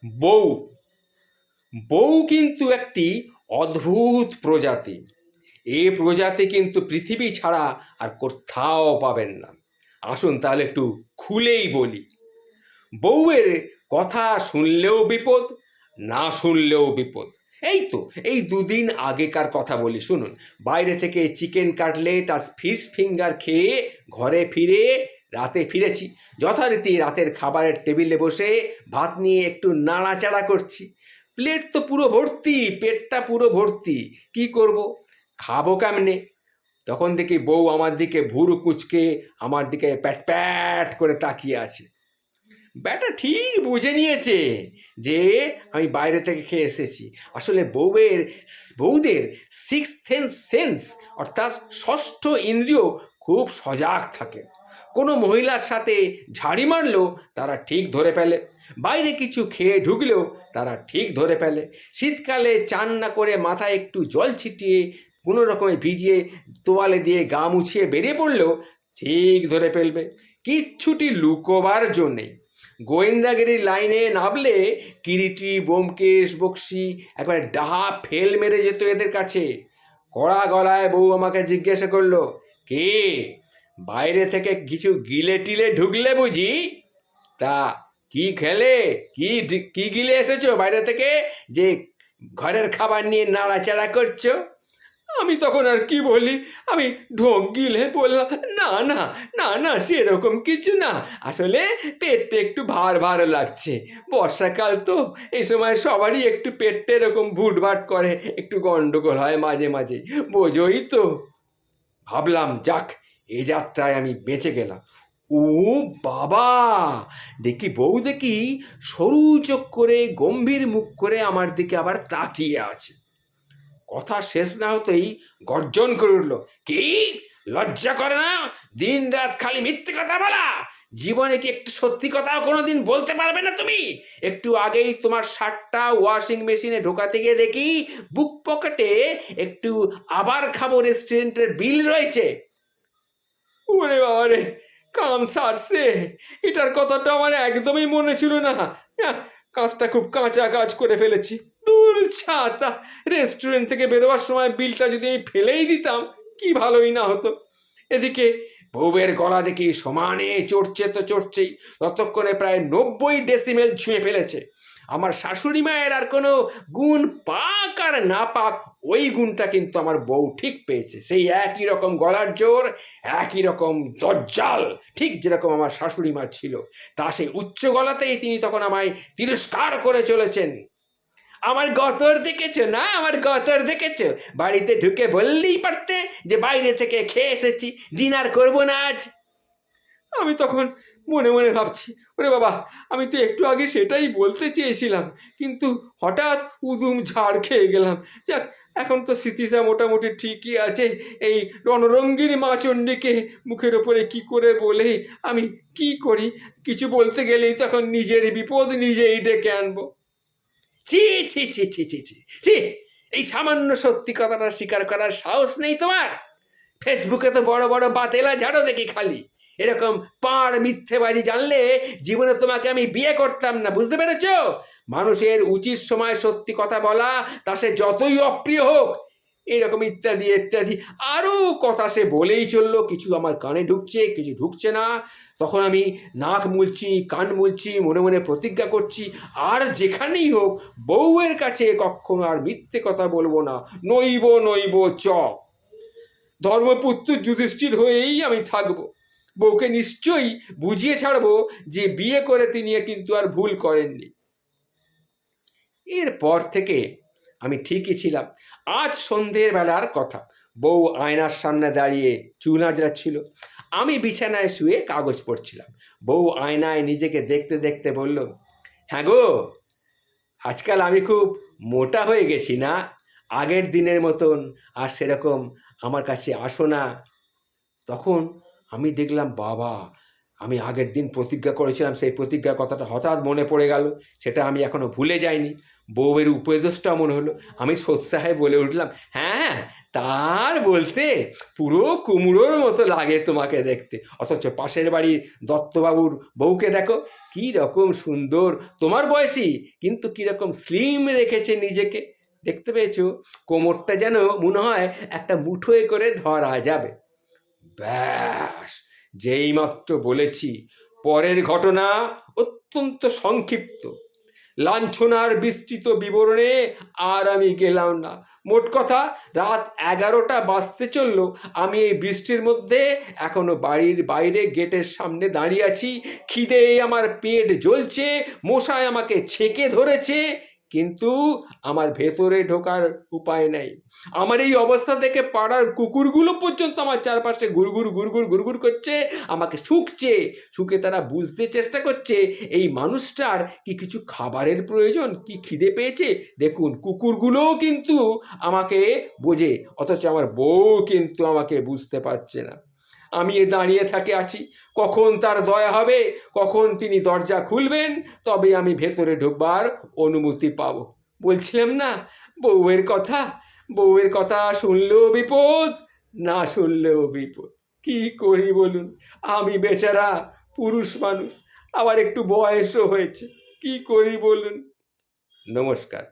বউ বউ কিন্তু একটি অদ্ভুত প্রজাতি। এই প্রজাতি কিন্তু পৃথিবী ছাড়া আর কোথাও পাবেন না। আসুন তাহলে একটু খুলেই বলি। বউয়ের কথা শুনলেও বিপদ, না শুনলেও বিপদ। এই তো এই দুদিন আগেকার কথা বলি, শুনুন। বাইরে থেকে চিকেন কাটলেট আর ফিশ ফিঙ্গার খেয়ে ঘরে ফিরে রাতে ফিরেছি। যথারীতি রাতের খাবারের টেবিলে বসে ভাত নিয়ে একটু নাড়াচাড়া করছি। প্লেট তো পুরো ভর্তি, পেটটা পুরো ভর্তি। কি করব, খাবো কেমনে? তখন দেখি বউ আমার দিকে ভুরু কুঁচকে আমার দিকে প্যাট প্যাট করে তাকিয়ে আছে। ব্যাটা ঠিক বুঝে নিয়েছে যে আমি বাইরে থেকে খেয়ে এসেছি। আসলে বউদের সিক্সথ সেন্স অর্থাৎ ষষ্ঠ ইন্দ্রিয় খুব সজাগ থাকে। কোনো মহিলার সাথে ঝাড়ি মারলেও তারা ঠিক ধরে ফেলে, বাইরে কিছু খেয়ে ঢুকলেও তারা ঠিক ধরে ফেলে। শীতকালে চান না করে মাথায় একটু জল ছিটিয়ে কোনো রকমে ভিজিয়ে তোয়ালে দিয়ে গা মুছিয়ে বেরিয়ে পড়লেও ঠিক ধরে ফেলবে, কিচ্ছুটি লুকোবার জন্যে। গোয়েন্দাগিরির লাইনে নামলে কিরিটি ব্যোমকেশ বক্সি একবারে ডাহা ফেল মেরে যেত এদের কাছে। কড়া গলায় বউ আমাকে জিজ্ঞাসা করলো, কে বাইরে থেকে কিছু গিলে টিলে ঢুকলে বুঝি? তা কি খেলে, কি গিলে এসেছো বাইরে থেকে যে ঘরের খাবার নিয়ে নাড়াচাড়া করছো? আমি তখন আর কি বলি, আমি ঢোক গিলে বললাম, না না না না সেরকম কিছু না, আসলে পেটটা একটু ভার ভার লাগছে। বর্ষাকাল তো, এই সময় সবারই একটু পেটটা এরকম ভুটভাট করে, একটু গন্ডগোল হয় মাঝে মাঝে, বোঝোই তো। ভাবলাম যাক, এ যাত্রায় আমি বেঁচে গেলাম। ও বাবা, দেখি সরু চোখ করে গম্ভীর মুখ করে আমার দিকে আবার তাকিয়ে আছে। কথা শেষ না হতেই গর্জন করে উঠল, কি লজ্জা করে না দিন রাত খালি মিথ্যে কথা বলা? জীবনে কি একটু সত্যি কথাও কোনোদিন বলতে পারবে না তুমি? একটু আগেই তোমার শার্টটা ওয়াশিং মেশিনে ঢোকাতে গিয়ে দেখি বুক পকেটে একটু আবার খাবো রেস্টুরেন্টের বিল রয়েছে। ওরে বাবা রে, কাম সারছে, এটার কথাটা আমার একদমই মনে ছিল না। কাজটা খুব কাঁচা কাজ করে ফেলেছি। দূর ছাতা, রেস্টুরেন্ট থেকে বেরোবার সময় বিলটা যদি আমি ফেলেই দিতাম কি ভালোই না হতো। এদিকে বউয়ের গলা দেখি সমানে চড়ছে তো চড়ছেই, ততক্ষণে প্রায় 90 ডেসিমেল ছুঁয়ে ফেলেছে। আমার শাশুড়ি মায়ের আর কোনো গুণ পাক আর না পাক, ওই গুণটা কিন্তু আমার বউ ঠিক পেয়েছে। সেই একই রকম গলার জোর, একই রকম দজ্জাল, ঠিক যেরকম আমার শাশুড়ি মা ছিল। তা সেই উচ্চ গলাতেই তিনি তখন আমায় তিরস্কার করে চলেছেন। আমার গতর দেখেছো না, আমার গতর দেখেছো? বাড়িতে ঢুকে বললেই পারতে যে বাইরে থেকে খেয়ে এসেছি, ডিনার করবো না আজ। আমি তখন মনে মনে ভাবছি, ওরে বাবা, আমি তো একটু আগে সেটাই বলতে চেয়েছিলাম, কিন্তু হঠাৎ উদুম ঝাড় খেয়ে গেলাম। যাক, এখন তো স্মৃতিটা মোটামুটি ঠিকই আছে। এই রণরঙ্গিনী মা চণ্ডীকে মুখের ওপরে কি করে বলে আমি কি করি? কিছু বলতে গেলেই তখন নিজের বিপদ নিজেই ডেকে আনবো। ছি ছি ছি ছি ছি ছি ছি, এই সামান্য সত্যি কথাটা স্বীকার করার সাহস নেই তোমার? ফেসবুকে তো বড় বড় বাতেলা ঝাড়ো দেখি খালি। এরকম পাড় মিথ্যেবাজি জানলে জীবনে তোমাকে আমি বিয়ে করতাম না, বুঝতে পেরেছ? মানুষের উচিত সময় সত্যি কথা বলা, তা সে যতই অপ্রিয় হোক। এরকম ইত্যাদি ইত্যাদি আরও কথা সে বলেই চললো। কিছু আমার কানে ঢুকছে, কিছু ঢুকছে না। তখন আমি নাক মুলছি, কান মুলছি, মনে মনে প্রতিজ্ঞা করছি, আর যেখানেই হোক বউয়ের কাছে কখনো আর মিথ্যে কথা বলবো না, নইব নইব চ। ধর্মপুত্র যুধিষ্ঠির হয়েই আমি থাকবো। বউকে নিশ্চয়ই বুঝিয়ে ছাড়বো যে বিয়ে করে তিনি কিন্তু আর ভুল করেননি। এরপর থেকে আমি ঠিকই ছিলাম। আজ সন্ধ্যের বেলার কথা, বউ আয়নার সামনে দাঁড়িয়ে চুল আঁচড়াচ্ছিল, আমি বিছানায় শুয়ে কাগজ পড়ছিলাম। বউ আয়নায় নিজেকে দেখতে দেখতে বলল, হ্যাঁ গো, আজকাল আমি খুব মোটা হয়ে গেছি না? আগের দিনের মতন আর সেরকম আমার কাছে আসো না। তখন আমি দেখলাম, বাবা, আমি আগের দিন প্রতিজ্ঞা করেছিলাম, সেই প্রতিজ্ঞার কথাটা হঠাৎ মনে পড়ে গেল, সেটা আমি এখনো ভুলে যাইনি। বউয়ের উপদেশটা মনে হলো, আমি সোৎসাহে বলে উঠলাম, হ্যাঁ তার বলতে পুরো কুমড়োর মতো লাগে তোমাকে দেখতে, অথচ পাশের বাড়ির দত্তবাবুর বউকে দেখো কী রকম সুন্দর, তোমার বয়সী কিন্তু কীরকম স্লিম রেখেছে নিজেকে, দেখতে পেয়েছো? কোমরটা যেন মনে হয় একটা মুঠোয় করে ধরা যাবে। ব্যাস, যেইমাত্র বলেছি, পরের ঘটনা অত্যন্ত সংক্ষিপ্ত, লাঞ্ছনার বিস্তৃত বিবরণে আর আমি গেলাম না। মোট কথা, রাত 11টা বাজতে চলল, আমি এই বৃষ্টির মধ্যে এখনো বাড়ির বাইরে গেটের সামনে দাঁড়িয়ে আছি। খিদে আমার পেট জ্বলছে, মশায় আমাকে ছেঁকে ধরেছে, কিন্তু আমার ভেতরে ঢোকার উপায় নেই। আমার এই অবস্থা থেকে পাড়ার কুকুরগুলো পর্যন্ত আমার চারপাশে গুড়গুড় গুড়গুড় গুড়গুড় করছে, আমাকে শুঁকছে, শুঁকে তারা বুঝতে চেষ্টা করছে এই মানুষটার কি কিছু খাবারের প্রয়োজন, কি খিদে পেয়েছে। দেখুন, কুকুরগুলোও কিন্তু আমাকে বোঝে, অথচ আমার বউ কিন্তু আমাকে বুঝতে পারছে না। আমি দাঁড়িয়ে আছি, কখন তার দয়া হবে, কখন তিনি দরজা খুলবেন, তবে আমি ভেতরে ঢুকবার অনুমতি পাব। বলছিলাম না, বউয়ের কথা, বউয়ের কথা শুনলেও বিপদ, না শুনলেও বিপদ। কি করি বলুন, আমি বেচারা পুরুষ মানুষ, আবার একটু বয়সও হয়েছে, কি করি বলুন। নমস্কার।